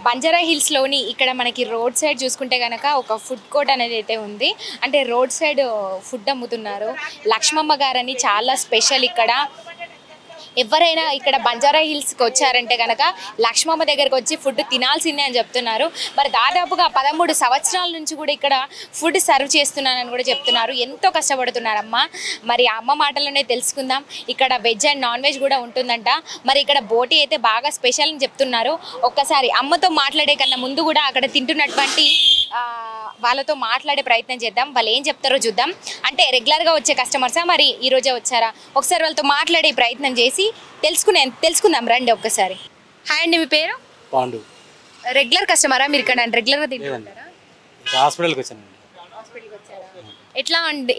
బంజారా హిల్స్లోని ఇక్కడ మనకి road side చూసుకుంటే కనుక ఒక ఫుడ్ కోర్ట్ అనేది అయితే ఉంది. అంటే రోడ్ సైడ్ ఫుడ్ అమ్ముతున్నారు. లక్ష్మమ్మ గారని చాలా స్పెషల్ ఇక్కడ. ఎవరైనా ఇక్కడ బంజారా హిల్స్కి వచ్చారంటే కనుక లక్ష్మమ్మ దగ్గరకు వచ్చి ఫుడ్ తినాల్సిందే అని చెప్తున్నారు. మరి దాదాపుగా 13 సంవత్సరాల నుంచి కూడా ఇక్కడ ఫుడ్ సర్వ్ చేస్తున్నానని కూడా చెప్తున్నారు. ఎంతో కష్టపడుతున్నారమ్మ. మరి అమ్మ మాటలోనే తెలుసుకుందాం. ఇక్కడ వెజ్ అండ్ నాన్ వెజ్ కూడా ఉంటుందంట. మరి ఇక్కడ బోటి అయితే బాగా స్పెషల్ అని చెప్తున్నారు. ఒక్కసారి అమ్మతో మాట్లాడే కన్నా ముందు కూడా అక్కడ తింటున్నటువంటి వాళ్ళతో మాట్లాడే ప్రయత్నం చేద్దాం. వాళ్ళు ఏం చెప్తారో చూద్దాం. అంటే రెగ్యులర్గా వచ్చే కస్టమర్సా మరి ఈరోజే వచ్చారా? ఒకసారి వాళ్ళతో మాట్లాడే ప్రయత్నం చేసి తెలుసుకుందాం రండి ఒక్కసారి. హాయ్ అండి, మీ పేరు? పాండు. రెగ్యులర్ కస్టమరా మీరు ఇక్కడ? రెగ్యులర్గా తింటారా? హాస్పిటల్కి వచ్చాను.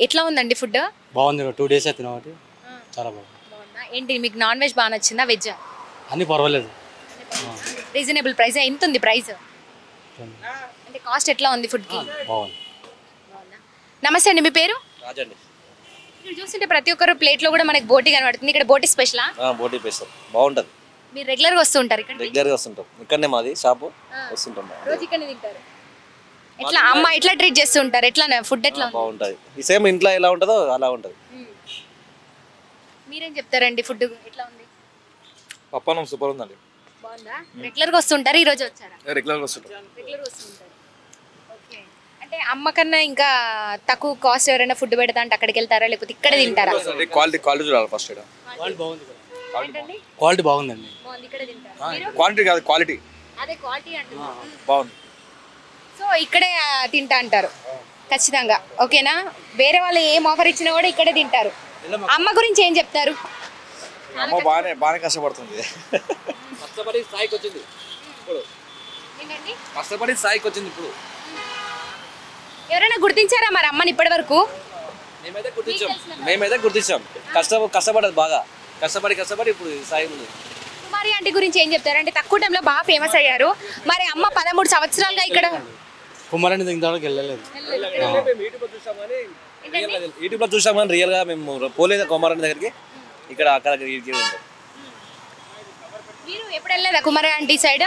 ఎట్లా ఉందండి ఫుడ్? బాగుంది. 2 days అవుతుంది కాబట్టి చాలా బాగుంది. ఏంటి మీకు నాన్ వెజ్ బాగా నచ్చిందా, వెజ్? అన్నీ పర్వాలేదు. Reasonable price. ఎంత ఉంది ప్రైస్? అంటే కాస్ట్ ఎట్లా ఉంది ఫుడ్కి? బాగుంది. నమస్తే అండి, మీ పేరు? రాజండి. ఇక్కడ చూస్తుంటే ప్రతి ఒక్కరు ప్లేట్లో కూడా మనకి బోటి కనబడుతుంది. ఇక్కడ బోటి స్పెషలా? బోటి స్పెషల్ బాగుంటుంది. మీరు రెగ్యులర్గా వస్తూ ఉంటారు ఇక్కడ? రెగ్యులర్గా వస్తుంటాం. ఇక్కడనే మాది షాపు, వస్తుంటాం. రోజు ఇక్కడనే తింటారు? ఎట్లా అమ్మ ఎట్లా ట్రీట్ చేస్తూ ఉంటారు? ఎట్లా ఫుడ్ ఎట్లా బాగుంటుంది. ఈ సేమ్ ఇంట్లో ఎలా ఉంటుందో అలా ఉంటుంది. మీరేం చెప్తారండి ఫుడ్ ఎట్లా ఉంది? పప్పనం సూపర్ ఉందండి. బాగుందా? రెగ్యులర్గా వస్తుంటారు? ఈ రోజు వచ్చారా? రెగ్యులర్గా వస్తుంటాం. రెగ్యులర్గా వస్తుంటారు. ఓకే. అంటే అమ్మ కన్నా ఇంకా తక్కువ కాస్ట్ ఎవరైనా ఫుడ్ పెడతా అంటే అక్కడికి వెళ్తారా లేకపోతే ఇక్కడ తింటారా? క్వాలిటీ చూడాలి ఫస్ట్. క్వాలిటీ బాగుంది. క్వాలిటీ బాగుందండి. బాగుంది, ఇక్కడ తింటారా? క్వాంటిటీ కాదు, క్వాలిటీ. అదే క్వాలిటీ అంటే బాగుంది. సో ఇక్కడే తింటా అంటారు ఖచ్చితంగా. ఓకేనా? వేరే వాళ్ళు ఏం ఆఫర్ ఇచ్చినా కూడా ఇక్కడే తింటారు. అమ్మ గురించి ఏం చెప్తారు? అమ్మ బాగానే కష్టపడుతుంది. కష్టపడి స్థాయికి వచ్చింది ఇప్పుడు. కష్టపడి స్థాయికి వచ్చింది ఇప్పుడు. ఎవరైనా గుర్తించారా మరి అమ్మని ఇప్పటి వరకు? మేమైతే గుర్తించాం. కష్టపడదు బాగా. కష్టపడి ఇప్పుడు స్థాయి ఉంది. కుమారి ఆంటీ గురించి ఏం చెప్తారు? అంటే తక్కువ టైంలో బాగా ఫేమస్ అయ్యారు. మరి అమ్మ 13 సంవత్సరాలుగా ఇక్కడ కుమారాన్ని దింగడానికి వెళ్ళలేదు. యూట్యూబ్లో చూసాం కానీ రియల్గా మేము పోలేదు కుమారాన్ని దగ్గరికి. ఇక్కడ అక్కడ ఉంటాం. మీరు ఎప్పుడు వెళ్ళలేదా కుమారి ఆంటీ సైడ్?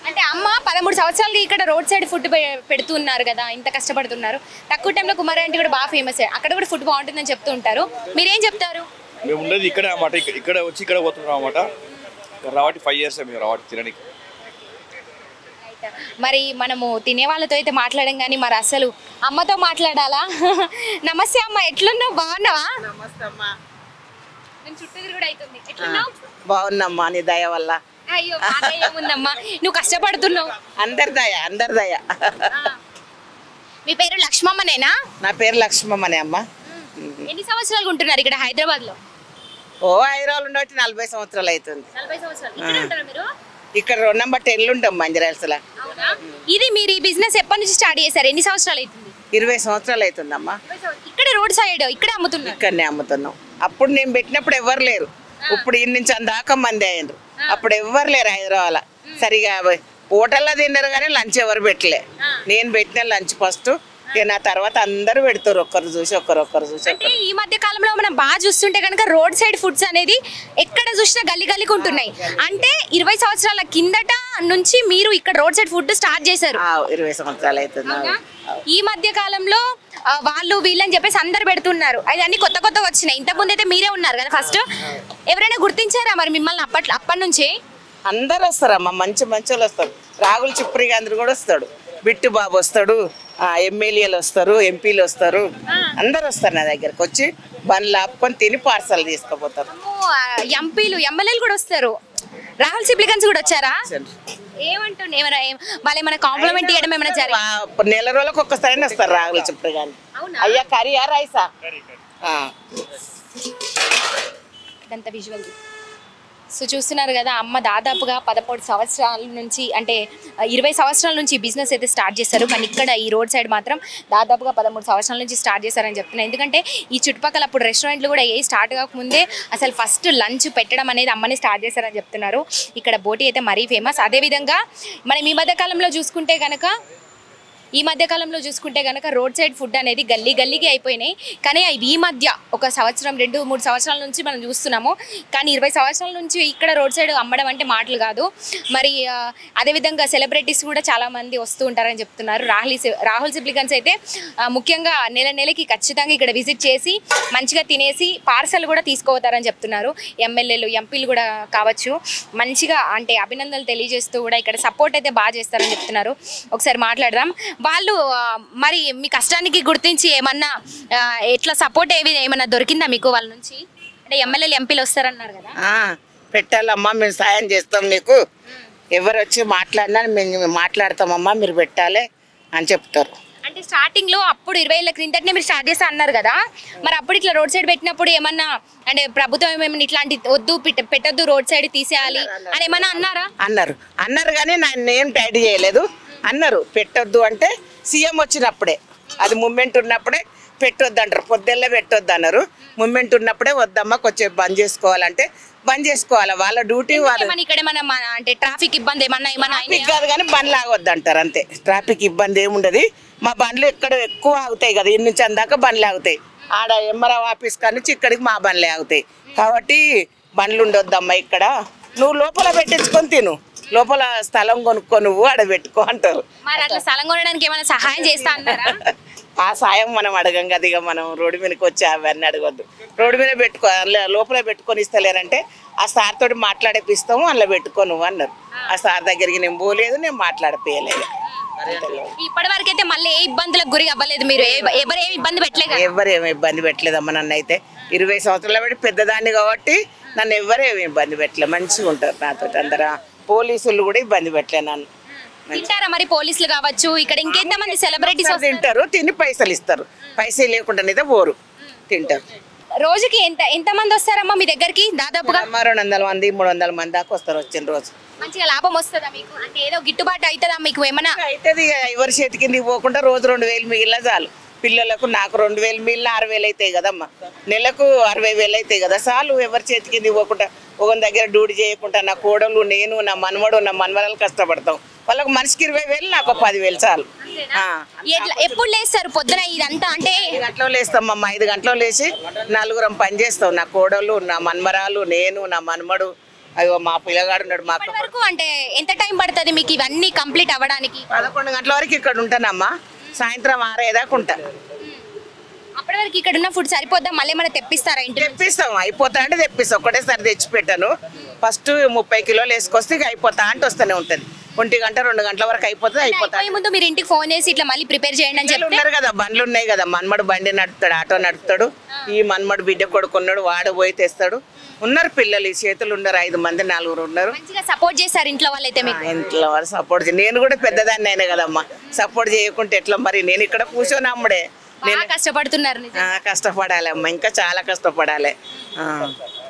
అంటే అమ్మ 13 సంవత్సరాలకి ఇక్కడ రోడ్ సైడ్ ఫుడ్ పెడుతున్నారు కదా, ఇంత కష్టపడుతున్నారు. తక్కువ టైంలో కుమారి ఆంటీ కూడా బాగా ఫేమస్. అక్కడ కూడా ఫుడ్ బాగుంటుందని చెప్తూ ఉంటారు. మీరేం చెప్తారు? మేము ఉండేది ఇక్కడే అన్నమాట. ఇక్కడ వచ్చి ఇక్కడ పోతున్నాం అన్నమాట. రావటి 5 years మేము రావటి తినడానికి. మరి మనము తినే వాళ్ళతో అయితే మాట్లాడడం కానీ మరి అసలు అమ్మతో మాట్లాడాలా? నమస్తే అమ్మ, ఎట్లున్నావు? బాగున్నావా? నమస్తే అమ్మా. నేను చుట్టూ కూడా అవుతుంది. ఎట్లున్నావు? బాగున్నామ్మా, నీ దయ వల్ల. అయ్యో ఏముందమ్మా, నువ్వు కష్టపడుతున్నావు. అందరి దయ. మీ పేరు లక్ష్మమ్మనేనా? నా పేరు లక్ష్మమ్మనే అమ్మా. ఎన్ని సంవత్సరాలు ఉంటున్నారు ఇక్కడ హైదరాబాద్ లో? హైదరాబాద్ ఉండబట్టి 40 సంవత్సరాలు అవుతుంది. 40 సంవత్సరాలు ఇక్కడ ఉంటారా మీరు? ఇక్కడ 2 number 10 ఉంటాం మంజరాల్సలా. ఇది మీరు ఈ బిజినెస్ ఎప్పటి నుంచి స్టార్ట్ చేశారు? ఎన్ని సంవత్సరాలు అవుతుంది? 20 సంవత్సరాలు అవుతుందమ్మా. ఇక్కడ రోడ్ సైడ్ ఇక్కడే అమ్ముతున్నారు? ఇక్కడనే అమ్ముతున్నాం. అప్పుడు నేను పెట్టినప్పుడు ఎవరు లేరు. ఇప్పుడు ఇన్ని నుంచి అందాక మంది అయ్యారు. అప్పుడు ఎవ్వరు లేరు హైదరాబాద్. సరిగా హోటల్లో తిన్నారు కానీ లంచ్ ఎవరు పెట్టలే. నేను పెట్టిన లంచ్ ఫస్ట్. నా తర్వాత అందరూ పెడతారు, ఒక్కరు చూసి ఒక్కరు చూసి. అంటే ఈ మధ్య కాలంలో మనం బాగా చూస్తుంటే కనుక రోడ్ సైడ్ ఫుడ్స్ అనేది ఎక్కడ చూసినా గల్లీకి ఉంటున్నాయి. అంటే 20 సంవత్సరాల కిందట నుంచి మీరు ఇక్కడ రోడ్ సైడ్ ఫుడ్ స్టార్ట్ చేశారు? 20 సంవత్సరాలు అవుతుంది. ఈ మధ్య కాలంలో వాళ్ళు వీళ్ళని చెప్పేసి అందరు పెడుతున్నారు. అది అన్ని కొత్త వచ్చినాయి. ఇంతకుముందు అయితే మీరే ఉన్నారు కదా ఫస్ట్. ఎవరైనా గుర్తించారా మరి మిమ్మల్ని అప్పటి నుంచి? అందరు వస్తారమ్మా, మంచి వాళ్ళు వస్తారు. రాగుల చిప్రి అందరు కూడా వస్తాడు. బిట్టు బాబు వస్తాడు, ఎమ్మెల్యేలు వస్తారు, ఎంపీలు వస్తారు, అందరు వస్తారు నా దగ్గరకు వచ్చి బండ్లు ఆపుకొని తిని పార్సల్ తీసుకుపోతారు. ఎంపీలు ఎమ్మెల్యేలు కూడా వస్తారు. రాహుల్ సిప్లిగన్స్ కూడా వచ్చారా? ఏమంటుండే వాళ్ళు ఏమైనా కాంప్లిమెంట్ చేయడం ఏమైనా జరిగింది? నెల రోజులకు ఒక్కసారి వస్తారు రాహుల్ చిప్రి గాని. అయ్యా కర్రీయా రైసా? ఇదంతా విజువల్. సో చూస్తున్నారు కదా, అమ్మ దాదాపుగా 13 సంవత్సరాల నుంచి అంటే 20 సంవత్సరాల నుంచి బిజినెస్ అయితే స్టార్ట్ చేశారు. కానీ ఇక్కడ ఈ రోడ్ సైడ్ మాత్రం దాదాపుగా 13 సంవత్సరాల నుంచి స్టార్ట్ చేశారని చెప్తున్నాను. ఎందుకంటే ఈ చుట్టుపక్కల అప్పుడు రెస్టారెంట్లు కూడా ఏ స్టార్ట్ కాకముందే అసలు ఫస్ట్ లంచ్ పెట్టడం అనేది అమ్మని స్టార్ట్ చేశారని చెప్తున్నారు. ఇక్కడ బోటి అయితే మరీ ఫేమస్. అదేవిధంగా మనం ఈ మధ్య కాలంలో చూసుకుంటే కనుక ఈ మధ్య కాలంలో చూసుకుంటే కనుక రోడ్ సైడ్ ఫుడ్ అనేది గల్లీకి అయిపోయినాయి. కానీ ఈ మధ్య ఒక సంవత్సరం 2-3 సంవత్సరాల నుంచి మనం చూస్తున్నాము. కానీ 20 సంవత్సరాల నుంచి ఇక్కడ రోడ్ సైడ్ అమ్మడం అంటే మాటలు కాదు. మరి అదేవిధంగా సెలబ్రిటీస్ కూడా చాలామంది వస్తూ ఉంటారని చెప్తున్నారు. రాహుల్ సిబ్లిగన్స్ అయితే ముఖ్యంగా నెలకి ఖచ్చితంగా ఇక్కడ విజిట్ చేసి మంచిగా తినేసి పార్సల్ కూడా తీసుకోతారని చెప్తున్నారు. ఎమ్మెల్యేలు ఎంపీలు కూడా కావచ్చు, మంచిగా అంటే అభినందనలు తెలియజేస్తూ కూడా ఇక్కడ సపోర్ట్ అయితే బాగా చేస్తారని చెప్తున్నారు. ఒకసారి మాట్లాడదాం. వాళ్ళు మరి మీ కష్టానికి గుర్తించి ఏమన్నా ఎట్లా సపోర్ట్ ఏమన్నా దొరికిందా మీకు వాళ్ళ నుంచి? అంటే ఎమ్మెల్యేలు ఎంపీలు వస్తారన్నారు కదా. పెట్టాలమ్మా, మేము సాయం చేస్తాం నీకు, ఎవరు వచ్చి మాట్లాడినా మేము మాట్లాడతామమ్మా, మీరు పెట్టాలి అని చెప్తారు. అంటే స్టార్టింగ్ లో అప్పుడు 20 ఏళ్ల క్రిందటనే మీరు స్టార్ట్ చేస్తా అన్నారు కదా, మరి అప్పుడు ఇట్లా రోడ్ సైడ్ పెట్టినప్పుడు ఏమన్నా అంటే ప్రభుత్వం ఏమైనా ఇట్లాంటి వద్దు పెట్టొద్దు రోడ్ సైడ్ తీసేయాలి అని ఏమన్నా అన్నారా? అన్నారు కానీ నేను టైట్ చేయలేదు. అన్నారు పెట్టొద్దు అంటే సీఎం వచ్చినప్పుడే, అది మూమెంట్ ఉన్నప్పుడే పెట్టొద్దు అంటారు. పొద్దున్నే పెట్టొద్దు అన్నారు. మూమెంట్ ఉన్నప్పుడే వద్దమ్మా కొంచెం బంద్ చేసుకోవాలంటే బంద్ చేసుకోవాలి, వాళ్ళ డ్యూటీ వాళ్ళు. ఇక్కడ అంటే ట్రాఫిక్ ఇబ్బంది ఏమన్నా కాదు కానీ బండ్లు ఆగొద్దు అంటారు అంతే. ట్రాఫిక్ ఇబ్బంది ఏముండదు. మా బండ్లు ఇక్కడ ఎక్కువ ఆగుతాయి కదా, ఇన్ని నుంచి అందాక బండ్లు ఆగుతాయి. ఆడ ఎంఆర్ఓ ఆఫీస్ కాడ నుంచి ఇక్కడికి మా బండ్లే ఆగుతాయి. కాబట్టి బండ్లు ఉండొద్దమ్మా ఇక్కడ, నువ్వు లోపల పెట్టించుకొని తిను, లోపల స్థలం కొనుక్కో, నువ్వు ఆడ పెట్టుకో అంటారు. మరి అట్లా స్థలం కొనడానికి ఏమైనా సహాయం చేస్తా అన్నారా? ఆ సాయం మనం అడగం కదా, ఇక మనం రోడ్డు మీదకి వచ్చి అవన్నీ అడగొద్దు. రోడ్డు మీద పెట్టుకో, లోపల పెట్టుకొని ఇస్తలేరంటే ఆ సార్ తోటి మాట్లాడిపిస్తాము, అందులో పెట్టుకో నువ్వు అన్నారు. ఆ సార్ దగ్గరికి నేను పోలేదు, నేను మాట్లాడిపోయలేదు. ఇప్పటి వరకు అయితే మళ్ళీ ఏ ఇబ్బందులకు గురి అవ్వలేదు మీరు? ఎవరేమి ఇబ్బంది పెట్టలేదు? ఎవరేమి ఇబ్బంది పెట్టలేదమ్మా. నన్ను అయితే 20 సంవత్సరాల బట్టి పెద్దదాన్ని కాబట్టి నన్ను ఎవరేమి ఇబ్బంది పెట్టలేదు. మంచిగా ఉంటారు నాతో అందరూ. పోలీసులు కూడా ఇబ్బంది పెట్టలే నన్ను. తింటారా మరి పోలీసులు కావచ్చు, ఇక్కడ ఇంకెంతమంది సెలబ్రిటీస్ తింటారు, తిని పైసలు ఇస్తారు. పైసలు లేకుండానైతే పోరు, తింటారు. రోజుకి ఎంత మంది వస్తారమ్మా మీ దగ్గరికి? దాదాపుగా 200 మంది 300 మంది దాకా వస్తారు వచ్చిన రోజు. మంచిగా లాభం వస్తుందా మీకు? అంటే ఏదో గిట్టుబాటు అవుతుందా మీకు ఏమన్నా? అవుతుంది. ఎవరి చేతికి పోకుండా రోజు 2000 మిగిలిన చాలు. పిల్లలకు నాకు 2000 మిగిలిన 6000 అవుతాయి కదమ్మా. నెలకు 60,000 అవుతాయి కదా, చాలు. ఎవరి చేతికి పోకుండా ఒక దగ్గర డ్యూటీ చేయకుండా నా కోడలు, నేను, నా మనవడు, నా మనవరాలు కష్టపడతాం. వాళ్ళకు మనిషికి 20,000, నాకు 10,000 చాలు. ఎప్పుడు లేస్తారు పొద్దున? ఇదంతా అంటే 5 గంటలు లేస్తామమ్మా. 5 గంటలు లేచి 4 పని చేస్తాం. నా కోడలు, నా మనమరాలు, నేను, నా మనమడు, అయ్యో మా పిల్లగాడు ఉన్నాడు. మా వరకు అంటే ఎంత టైం పడుతుంది మీకు ఇవన్నీ కంప్లీట్ అవ్వడానికి? 11 గంటల వరకు ఇక్కడ ఉంటానమ్మా. సాయంత్రం 6 దాకా ఉంటా. అప్పటి వరకు ఇక్కడ ఉన్న ఫుడ్ సరిపోద్దా? మళ్ళీ ఏమైనా తెప్పిస్తారా? ఇంటి తెప్పిస్తాం. అయిపోతా అంటే తెప్పిస్తాం. ఒకటేసారి తెచ్చి పెట్టాను. ఫస్ట్ 30 కిలోలు వేసుకొస్తే ఇక అయిపోతా అంటే వస్తూనే ఉంటుంది. 1 గంట 2 గంటల వరకు అయిపోతుంది. ముందు మీరు ఇంటికి ఫోన్ చేసి ఇట్లా మళ్ళీ ప్రిపేర్ చేయండి అని చెప్పి ఉన్నారు కదా, బండ్లు ఉన్నాయి కదా. మన్మడు బండి నడుపుతాడు, ఆటో నడుపుతాడు. ఈ మన్మడు బిడ్డ కొడుకున్నాడు, వాడు పోయి తెస్తాడు. ఉన్నారు పిల్లలు, ఈ చేతులు ఉన్నారు. 5 మంది 4 ఉన్నారు. మంచిగా సపోర్ట్ చేస్తారు ఇంట్లో వాళ్ళైతే మీకు? ఇంట్లో వాళ్ళు సపోర్ట్ నేను కూడా పెద్దదాన్ని అయినా కదమ్మా. సపోర్ట్ చేయకుంటే ఎట్లా మరి? నేను ఇక్కడ కూర్చొని అమ్ముడే. నేను కష్టపడుతున్నారు. కష్టపడాలి అమ్మా, ఇంకా చాలా కష్టపడాలి.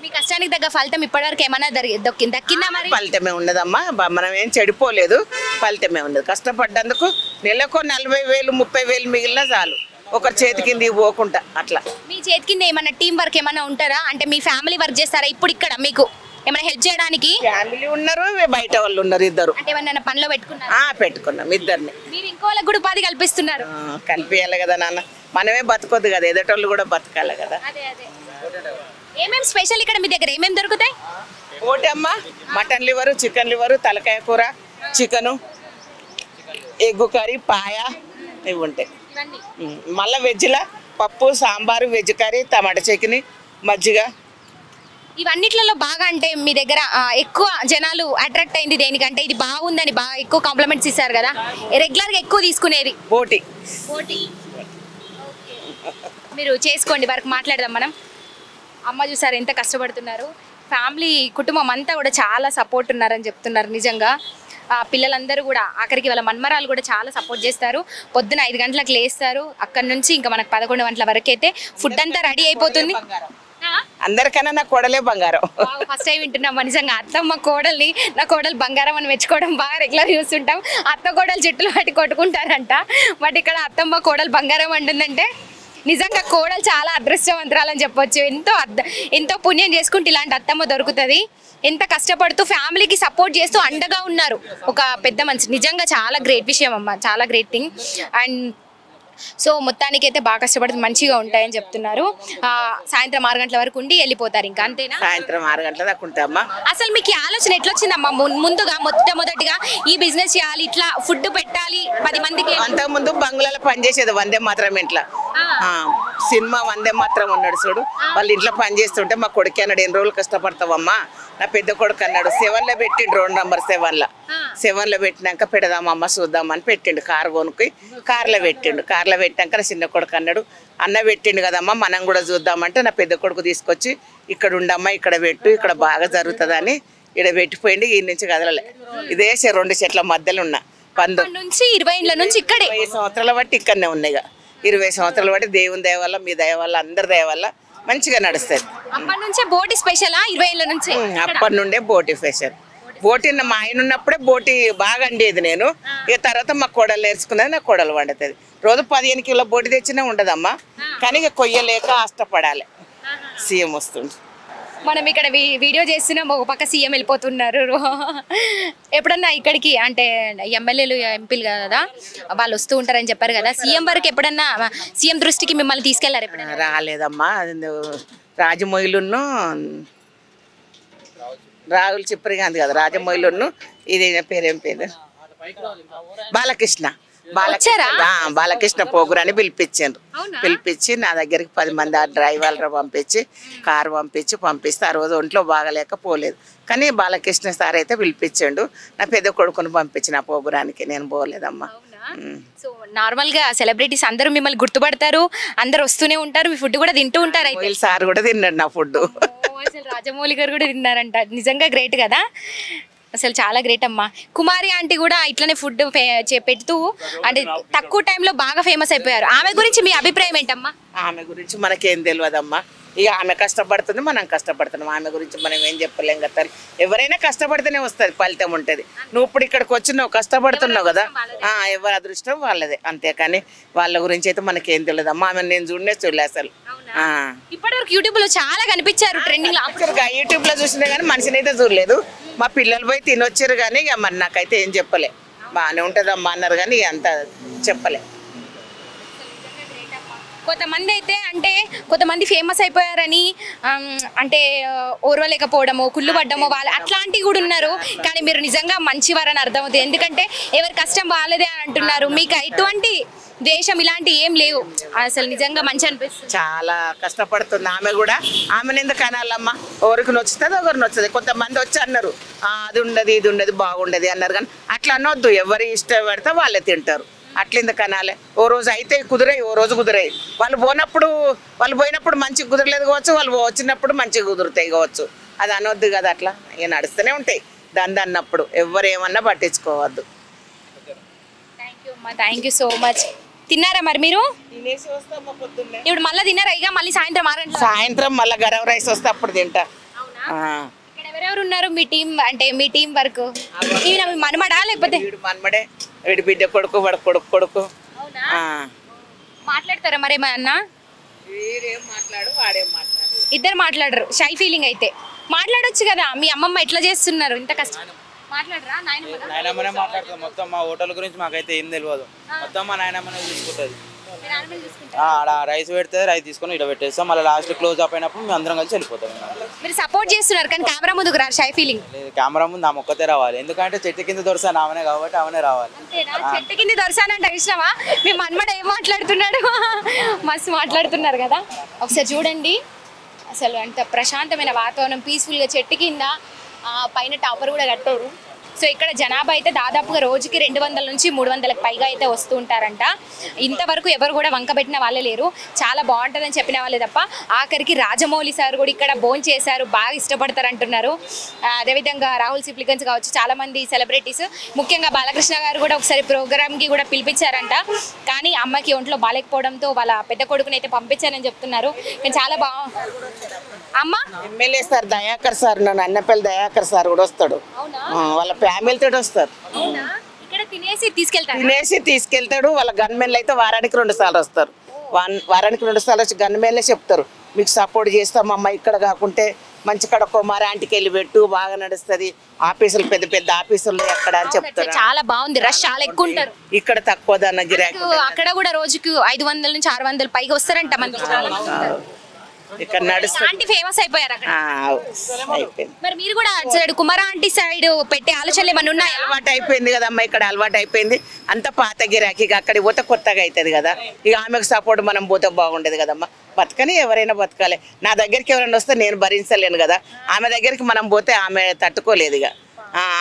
మీ కష్టానికి తగ్గ ఫలితం ఇప్పటివరకు ఏమన్నా దక్కిందా మరి? ఫలితమే ఉండదమ్మా. మనం ఏం చెడిపోలేదు, ఫలితమే ఉండదు. కష్టపడ్డందుకు నెలకు 40,000 30,000 మిగిలినా చాలు, ఒకరి చేతి కింద పోకుండా. అట్లా మీ చేతి కింద ఏమన్నా టీం వర్క్ ఏమన్నా ఉంటారా? అంటే మీ ఫ్యామిలీ వర్క్ చేస్తారా ఇప్పుడు ఇక్కడ మీకు ఏమైనా హెల్ప్ చేయడానికి? ఫ్యామిలీ ఉన్నారు, బయట వాళ్ళు ఉన్నారు, ఇద్దరు. అంటే ఏమన్నా పనిలో పెట్టుకున్నారా? పెట్టుకున్నాం, ఇద్దరిని. మీరు ఇంకో వాళ్ళకి కూడా ఉపాధి కల్పిస్తున్నారు. కల్పియాలి కదా నాన్న, మనమే బతకొద్దు కదా, ఎదటోళ్ళు కూడా బతకాలి కదా. ఏమేమి స్పెషల్ ఇక్కడ మీ దగ్గర ఏమేమి దొరుకుతాయి? ఒకటి అమ్మా, మటన్ లివరు, చికెన్ లివరు, తలకాయ కూర, చికెను, ఎగ్గు కర్రీ, పాయ, ఇవి ఉంటాయి. మళ్ళీ వెజ్లా పప్పు, సాంబారు, వెజ్ కర్రీ, టమాటా చట్నీ, మజ్జిగ. ఇవన్నిట్లలో బాగా అంటే మీ దగ్గర ఎక్కువ జనాలు అట్రాక్ట్ అయింది దేనికంటే ఇది బాగుందని బాగా ఎక్కువ కాంప్లిమెంట్స్ ఇస్తారు కదా, రెగ్యులర్గా ఎక్కువ తీసుకునేది? బోటి. మీరు చేసుకోండి, వరకు మాట్లాడదాం మనం. అమ్మ చూసారు ఎంత కష్టపడుతున్నారు. ఫ్యామిలీ కుటుంబం అంతా కూడా చాలా సపోర్ట్ ఉన్నారని చెప్తున్నారు. నిజంగా పిల్లలందరూ కూడా ఆఖరికి వాళ్ళ మన్మరాలు కూడా చాలా సపోర్ట్ చేస్తారు. పొద్దున 5 గంటలకు లేస్తారు. అక్కడ నుంచి ఇంకా మనకు 11 గంటల వరకు అయితే ఫుడ్ అంతా రెడీ అయిపోతుంది. అందరికన్నా నా కోడలే బంగారం. ఫస్ట్ టైం వింటున్నాం నిజంగా. అత్తమ్మ కోడల్ని, నా కోడలు బంగారం అని మెచ్చుకోవడం బాగా రెగ్యులర్ చూస్తుంటాం. అత్త కోడలు జట్టులు పట్టి కొట్టుకుంటారంట. బట్ ఇక్కడ అత్తమ్మ కోడలు బంగారం అంటుందంటే నిజంగా కోడలు చాలా అదృష్టవంతురాలని చెప్పొచ్చు. ఎంతో పుణ్యం చేసుకుంటే ఇలాంటి అత్తమ్మ దొరుకుతుంది. ఎంత కష్టపడుతూ ఫ్యామిలీకి సపోర్ట్ చేస్తూ అండగా ఉన్నారు ఒక పెద్ద మనిషి. నిజంగా చాలా గ్రేట్ విషయం అమ్మ, చాలా గ్రేట్ థింగ్. అండ్ సో మొత్తానికి అయితే బాగా కష్టపడి మంచిగా ఉంటాయని చెప్తున్నారు. సాయంత్రం 6 గంటల వరకు ఉండి వెళ్ళిపోతారు ఇంకా, అంతేనా? సాయంత్రం 6 గంటల దాకా ఉంటామా. అసలు మీకు ఈ ఆలోచన ఎట్లా వచ్చిందమ్మా? ముందుగా మొట్టమొదటిగా ఈ బిజినెస్ చేయాలి, ఇట్లా ఫుడ్ పెట్టాలి 10 మందికి. అంతకుముందు బంగ్లాలో పనిచేసేది వందే మాత్రం ఇంట్లో. సినిమా వందే మాత్రం ఉన్నాడు చూడు, వాళ్ళ ఇంట్లో పని చేస్తుంటే మా కొడుకు అన్నాడు, ఎన్ని రోజులు కష్టపడతావమ్మా. నా పెద్ద కొడుకు అన్నాడు 7లో పెట్టిండు, రోడ్ నెంబర్ 7లో పెట్టినాక పెడదామమ్మ చూద్దామని పెట్టిండు. కారు కొనుక్కి కార్లో పెట్టిండు. కార్లో పెట్టాక నా చిన్న కొడుకు అన్నాడు, అన్న పెట్టిండు కదమ్మా మనం కూడా చూద్దామంటే నా పెద్ద కొడుకు తీసుకొచ్చి ఇక్కడ ఉండమ్మా, ఇక్కడ పెట్టు, ఇక్కడ బాగా జరుగుతుందని ఇక్కడ పెట్టిపోయింది. ఈ నుంచి కదలలే. ఇదే 2 చెట్ల మధ్యలో ఉన్నా. 20 ఏళ్ళ నుంచి ఇక్కడే, 20 సంవత్సరాల బట్టి ఇక్కడనే ఉన్నాయి. 20 సంవత్సరాల బట్టి దేవుని దయ వల్ల, మీ దయ వల్ల, అందరి దయ వల్ల మంచిగా నడుస్తుంది. అప్పటి నుంచే బోటి స్పెషల్. 20 ఏళ్ళ నుంచి అప్పటి నుండే బోటి స్పెషల్. బోటి మా ఆయన ఉన్నప్పుడే బోటి బాగా అండేది నేను. ఇక తర్వాత మా కోడలు నేర్చుకున్నది, నా కోడలు వండుతుంది. రోజు 15 కిలో బోటి తెచ్చినా ఉండదమ్మా, కానీ ఇక కొయ్యలేక కష్టపడాలి. సీఎం వస్తుంది. మనం ఇక్కడ వీడియో చేస్తున్నాం, ఒక పక్క సీఎం వెళ్ళిపోతున్నారు. ఎప్పుడన్నా ఇక్కడికి అంటే ఎమ్మెల్యేలు ఎంపీలు కదా వాళ్ళు వస్తూ ఉంటారని చెప్పారు కదా, సీఎం వరకు ఎప్పుడన్నా సీఎం దృష్టికి మిమ్మల్ని తీసుకెళ్లారు ఎప్పుడన్నా? రాలేదమ్మా. రాజమొయిలును రాహుల్ చిప్పరి గాంధీ కదా, రాజమొయిలును ఇది పేరేం పేరు, బాలకృష్ణ. బాలకృష్ణ పోగురని పిలిపించారు. పిలిపించి నా దగ్గరికి 10 మంది ఆ డ్రైవర్లు పంపించి కారు పంపిస్తే ఆ రోజు ఒంట్లో బాగలేకపోలేదు. కానీ బాలకృష్ణ సార్ అయితే పిలిపించాడు. నా పెద్ద కొడుకుని పంపించిన పోగురానికి, నేను పోలేదమ్మా. సో నార్మల్ గా సెలబ్రిటీస్ అందరూ మిమ్మల్ని గుర్తుపడతారు, అందరు వస్తూనే ఉంటారు, మీ ఫుడ్ కూడా తింటూ ఉంటారు. అయితే సార్ కూడా తిన్నాడు నా ఫుడ్. అసలు రాజమౌళి గారు కూడా తిన్నారంట. నిజంగా గ్రేట్ కదా, అసలు చాలా గ్రేట్ అమ్మా. కుమారి ఆంటీ కూడా ఇట్లనే ఫుడ్ పెడుతూ అంటే తక్కువ టైంలో బాగా ఫేమస్ అయిపోయారు. ఆమె గురించి మీ అభిప్రాయం ఏంటమ్మా? ఆమె గురించి మనకేం తెలియదమ్మా. ఇక ఆమె కష్టపడుతుంది, మనం కష్టపడుతున్నాం. ఆమె గురించి మనం ఏం చెప్పలేం కదా. ఎవరైనా కష్టపడితేనే వస్తుంది, ఫలితం ఉంటుంది. నువ్వు ఇప్పుడు ఇక్కడికి వచ్చి నువ్వు కష్టపడుతున్నావు కదా, ఎవరి అదృష్టం వాళ్ళదే. అంతేకాని వాళ్ళ గురించి అయితే మనకేం తెలియదమ్మా. ఆమె నేను చూడలే అసలు. ఇప్పటివరకు యూట్యూబ్ లో చాలా కనిపించారు ట్రెండింగ్ లో. యూట్యూబ్ లో చూసినా కానీ మనిషిని అయితే చూడలేదు. మా పిల్లలు పోయి తినొచ్చారు కానీ ఇక మరి నాకైతే ఏం చెప్పలే. బాగానే ఉంటుందమ్మా అన్నారు కానీ అంత చెప్పలే. కొంతమంది అయితే అంటే కొంతమంది ఫేమస్ అయిపోయారని అంటే ఓర్వలేకపోవడము, కుళ్ళు పడ్డము వాళ్ళు అట్లాంటివి కూడా ఉన్నారు. కానీ మీరు నిజంగా మంచివారని అర్థమవుతుంది. ఎందుకంటే ఎవరి కష్టం వాళ్ళదే అని అంటున్నారు. మీకు ఎటువంటి ద్వేషం ఇలాంటి ఏం లేవు. అసలు నిజంగా మంచి అనిపిస్తుంది. చాలా కష్టపడుతుంది ఆమె కూడా. ఆమెను ఎందుకు అనాలమ్మా? ఎవరికి నచ్చుతుంది, ఒకరు నచ్చుతుంది. కొంతమంది వచ్చి అన్నారు అది ఉండదు ఇది ఉండదు బాగుండదు అన్నారు. కానీ అట్లా అనొద్దు. ఎవరి ఇష్టం పెడితే వాళ్ళే తింటారు. అట్లా ఎందుకు అనాలి? ఓ రోజు అయితే కుదిరాయి, ఓ రోజు కుదిరాయి. వాళ్ళు పోయినప్పుడు మంచిగా కుదరలేదు కావచ్చు, వాళ్ళు వచ్చినప్పుడు మంచిగా కుదురుతాయి కావచ్చు. అది అనొద్దు కదా. అట్లా ఇక నడుస్తూనే ఉంటాయి. దాన్ని అన్నప్పుడు ఎవరు ఏమన్నా పట్టించుకోవద్దు. Thank you so much. తిన్నారా మరి మీరు? తినేసి వస్తామా పొద్దున్నే. ఇప్పుడు మళ్ళీ తిన్నారా? ఇక మళ్ళీ సాయంత్రం 6 గంటలకు సాయంత్రం మళ్ళీ గరం రైస్ వస్తే అప్పుడు తింటా. ఇక్కడ ఎవరెవరు ఉన్నారు మీ టీం? అంటే మీ టీం వరకు ఈయన మనమడా లేకపోతే? మనమడే. వీడి బిడ్డ కొడుకు, వాడు కొడుకు. మాట్లాడతారా మరి ఏమన్నా? వీడేం మాట్లాడు, వాడేం మాట్లాడు. ఇద్దరు మాట్లాడరు. షై ఫీలింగ్ అయితే మాట్లాడొచ్చు కదా. మీ అమ్మమ్మ ఎట్లా చేస్తున్నారు ఇంత కష్టం? మాట్లాడరా? నాయనమ్మనే మాట్లాడుతుంది మొత్తం. మా హోటల్ గురించి మాకైతే ఏం తెలియదు. మొత్తం మా నాయనమ్మనే చూసుకుంటుంది. ఆడ రైస్ పెడితే రైస్ తీసుకొని ఇక్కడ పెట్టేస్తాం. మళ్ళీ లాస్ట్ క్లోజ్ అప్ అయినప్పుడు మేము అందరం కలిసి వెళ్ళిపోతాం. మీరు సపోర్ట్ చేస్తున్నారు కానీ కెమెరా ముందుకు రా. షై ఫీలింగ్ లేదు, కెమెరా ముందు ఆమె ఒక్కతే రావాలి. ఎందుకంటే చెట్టు కింద దొరసాను ఆమెనే కాబట్టి ఆమెనే రావాలి. చెట్టు కింద దొరసానంటే ఇష్టమా? మీ మనమడ ఏం మాట్లాడుతున్నాడు? మస్తు మాట్లాడుతున్నారు కదా. ఒకసారి చూడండి అసలు అంత ప్రశాంతమైన వాతావరణం, పీస్ఫుల్గా చెట్టు కింద. పైన టవర్ కూడా కట్టారు. సో ఇక్కడ జనాభా అయితే దాదాపుగా రోజుకి 200 నుంచి 300కి పైగా అయితే వస్తూ ఉంటారంట. ఇంతవరకు ఎవరు కూడా వంకబెట్టిన వాళ్ళే లేరు. చాలా బాగుంటుందని చెప్పిన వాళ్ళే తప్ప. ఆఖరికి రాజమౌళి సార్ కూడా ఇక్కడ భోజనం చేశారు, బాగా ఇష్టపడతారు అంటున్నారు. అదేవిధంగా రాహుల్ సిప్లిగన్స్ కావచ్చు, చాలామంది సెలబ్రిటీస్, ముఖ్యంగా బాలకృష్ణ గారు కూడా ఒకసారి ప్రోగ్రామ్కి కూడా పిలిపించారంట. కానీ అమ్మకి ఒంట్లో బాగాలేకపోవడంతో వాళ్ళ పెద్ద కొడుకుని అయితే పంపించారని చెప్తున్నారు. నేను చాలా అమ్మ ఎమ్మెల్యే సార్ దయాకర్ సార్, నన్ను అన్నపల్లి దయాకర్ సార్ కూడా వస్తాడు. వాళ్ళ ఫ్యామిలీతో వస్తారు. ఇక్కడ తినేసి తీసుకెళ్తాడు. వాళ్ళ గన్మెన్లు అయితే వారానికి 2 సార్లు వస్తారు. వారానికి 2 సార్లు వచ్చి గన్మేన్లే చెప్తారు మీకు సపోర్ట్ చేస్తామమ్మ, ఇక్కడ కాకుంటే మంచి కడ కుమారాంటికి వెళ్ళి పెట్టు బాగా నడుస్తుంది, ఆఫీసులు పెద్ద పెద్ద ఆఫీసులు ఎక్కడ అని చెప్తారు. చాలా బాగుంది, రష్ చాలా ఎక్కువ ఉంటారు. ఇక్కడ తక్కువ దన్న గిరాకీ, అక్కడ కూడా రోజుకి 500 నుంచి 600 పైగా వస్తారంట మనకి. ఇక్కడ నడుస్తుంది. ఆంటీ ఫేమస్ అయిపోయారు అక్కడ. అయిపోయింది. మరి మీరు కూడా అటు సైడ్ కుమార ఆంటీ సైడ్ పెట్టే ఆలోచనలు ఏమైనా ఉన్నాయా? అలవాటు అయిపోయింది కదమ్మా, ఇక్కడ అలవాటు అయిపోయింది అంత పాత గిరాకీ. అక్కడికి పోతే కొత్తగా అవుతుంది కదా, ఇక ఆమెకు సపోర్ట్ మనం పోతే బాగుండేది కదమ్మా. బతకని ఎవరైనా బతకాలి. నా దగ్గరికి ఎవరైనా వస్తే నేను భరించలేను కదా, ఆమె దగ్గరికి మనం పోతే ఆమె తట్టుకోలేదు. ఇక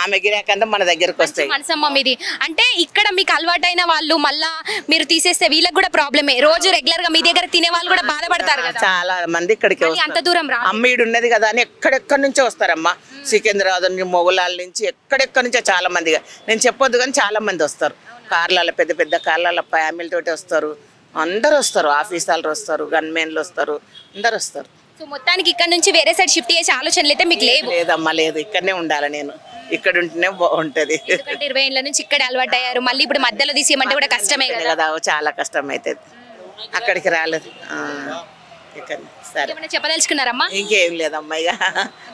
ఆమె గిరాకంతా మన దగ్గరకు వస్తాయి. మనసమ్మ మీది అంటే ఇక్కడ మీకు అలవాటైన వాళ్ళు మళ్ళా మీరు తీసేస్తే వీళ్ళకి కూడా ప్రాబ్లమే. రోజు రెగ్యులర్ గా మీ దగ్గర తినే వాళ్ళు కూడా బాధపడతారు కదా. చాలా మంది ఇక్కడికి అంత దూరం రా అమ్మీడు ఉన్నది కదా అని ఎక్కడెక్కడి నుంచో వస్తారమ్మా. సికింద్రాబాద్ నుంచి, మొగలాల నుంచి, ఎక్కడెక్కడి నుంచో చాలా మందిగా. నేను చెప్పొద్దు కానీ చాలా మంది వస్తారు. కార్లలో, పెద్ద పెద్ద కార్లలో ఫ్యామిలీ తోటి వస్తారు. అందరు వస్తారు, ఆఫీస్ వాళ్ళు వస్తారు, గన్మెన్లు వస్తారు, అందరు వస్తారు. సో మొత్తానికి ఇక్కడ నుంచి వేరే సైడ్ షిఫ్ట్ చేసే ఆలోచనలు అయితే మీకు లేవు? లేదమ్మా, లేదు, ఇక్కడనే ఉండాలి. నేను ఇక్కడ ఉంటేనే బాగుంటది. ఎందుకంటే 20 ఏళ్ళ నుంచి ఇక్కడ అలవాటు అయ్యారు, మళ్ళీ ఇప్పుడు మధ్యలో తీసేయమంటే కూడా కష్టమే కదా. చాలా కష్టం అవుతుంది, అక్కడికి రాలేదు. ఇక్కడ సరే, ఏమైనా చెప్పదలుచుకున్నారమ్మా? ఇంకేం లేదమ్మా, ఇక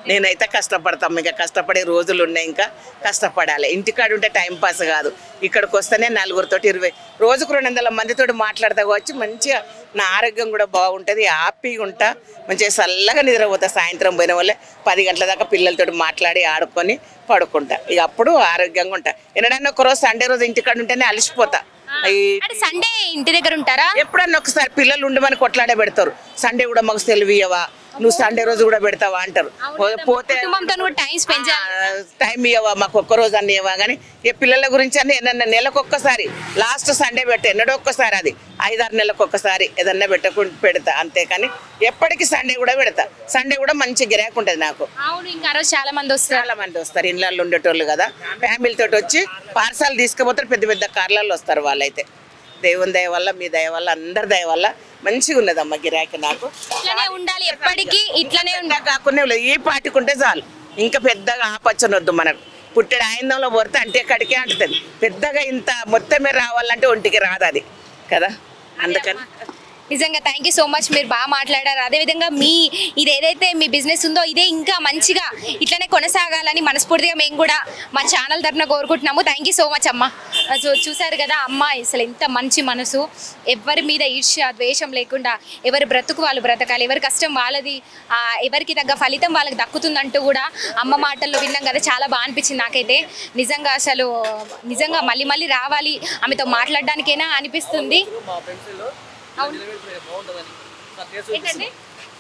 నేనైతే కష్టపడతాం. ఇక కష్టపడే రోజులు ఉన్నాయి, ఇంకా కష్టపడాలి. ఇంటికాడ ఉంటే టైం పాస్ కాదు, ఇక్కడికి వస్తేనే నలుగురితో 20 రోజుకు 200 మందితో మాట్లాడతా వచ్చి మంచిగా నా ఆరోగ్యం కూడా బాగుంటుంది. హ్యాపీగా ఉంటా, మంచిగా చల్లగా నిద్రపోతా. సాయంత్రం పోయిన వాళ్ళే 10 గంటల దాకా పిల్లలతో మాట్లాడి ఆడుకొని పడుకుంటా. ఇక అప్పుడు ఆరోగ్యంగా ఉంటా. ఎన్నడన్నా ఒకరోజు సండే రోజు ఇంటికాడ ఉంటేనే అలసిపోతా. సండే ఇంటి దగ్గర ఉంటారా? ఎప్పుడన్నా ఒకసారి పిల్లలు ఉండమని కొట్లాడే పెడతారు. సండే కూడా మాకు సెలవు ఇవ్వవా, నువ్వు సండే రోజు కూడా పెడతావా అంటారు. పోతే టైం ఇవ్వవా, మాకు ఒక్కరోజు అన్ని ఇవ్వవా. కానీ ఈ పిల్లల గురించి అన్ని ఏదన్నా నెలకొక్కసారి, లాస్ట్ సండే పెట్టే ఎన్నడో ఒక్కసారి, అది 5-6 నెలలకు ఒక్కసారి ఏదన్నా పెడతా. అంతేకాని ఎప్పటికీ సండే కూడా పెడతా. సండే కూడా మంచి గిరాకీ ఉంటుంది నాకు. చాలా మంది వస్తారు, ఇళ్ళల్లో ఉండేటోళ్ళు కదా, ఫ్యామిలీ తోటి వచ్చి పార్సల్ తీసుకుపోతారు. పెద్ద పెద్ద కార్లలో వస్తారు వాళ్ళైతే. దేవుని దయ వల్ల, మీ దయ వల్ల, అందరి దయ వల్ల మంచిగా ఉన్నదమ్మ గిరాకీ. నాకు ఇట్లానే ఉండాలి, ఎప్పటికీ ఇట్లానే కాకుండా ఏ పాటికుంటే చాలు. ఇంకా పెద్దగా ఆపచ్చనొద్దు మనకు. పుట్టెడు ఆయందంలో పోతే అంటే కడికే అంటుంది. పెద్దగా ఇంత మొత్తమే రావాలంటే ఒంటికి రాదు అది కదా. అందుకని నిజంగా థ్యాంక్ యూ సో మచ్, మీరు బాగా మాట్లాడారు. అదేవిధంగా ఇది ఏదైతే మీ బిజినెస్ ఉందో ఇదే ఇంకా మంచిగా ఇట్లనే కొనసాగాలని మనస్ఫూర్తిగా మేము కూడా మా ఛానల్ తరఫున కోరుకుంటున్నాము. థ్యాంక్ యూ సో మచ్ అమ్మ. సో చూసారు కదా అమ్మ అసలు ఎంత మంచి మనసు, ఎవరి మీద ఈర్ష్య ద్వేషం లేకుండా ఎవరి బ్రతుకు వాళ్ళు బ్రతకాలి, ఎవరి కష్టం వాళ్ళది, ఎవరికి తగ్గ ఫలితం వాళ్ళకి దక్కుతుందంటూ కూడా అమ్మ మాటల్లో విన్నాం కదా. చాలా బాగా అనిపించింది నాకైతే. నిజంగా అసలు నిజంగా మళ్ళీ మళ్ళీ రావాలి ఆమెతో మాట్లాడడానికైనా అనిపిస్తుంది.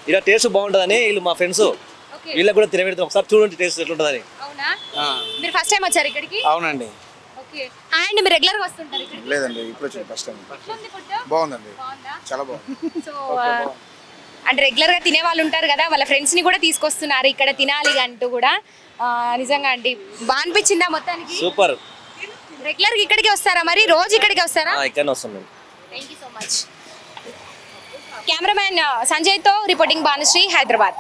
ఇలా టేస్ట్ బాగుంటుందని వీళ్ళు మా ఫ్రెండ్స్, వీళ్ళకి కూడా తినబెడతాం. ఒకసారి చూడండి టేస్ట్ ఎట్లుంటుందని. మీరు ఫస్ట్ టైం వచ్చారు ఇక్కడికి? అవునండి. అండ్ మీరు రెగ్యులర్ గా వస్తుంటారు ఇక్కడికి? లేదండి, ఇప్పుడు వచ్చాను ఫస్ట్ టైం. బాగుందండి, చాలా బాగుంది. సో అంటే రెగ్యులర్ గా తినే వాళ్ళు ఉంటారు కదా, వాళ్ళ ఫ్రెండ్స్ ని కూడా తీసుకొస్తున్నారు ఇక్కడ తినాలి అంటూ కూడా. నిజంగా అండి బాగా అనిపించిందా మొత్తానికి? సూపర్. రెగ్యులర్ గా ఇక్కడికి వస్తారా మరి? రోజు ఇక్కడికి వస్తారా? ఇక్కడనే వస్తాం మేము. Thank you so much. Cameraman Sanjay తో రిపోర్టింగ్ భానుశ్రీ, హైదరాబాద్.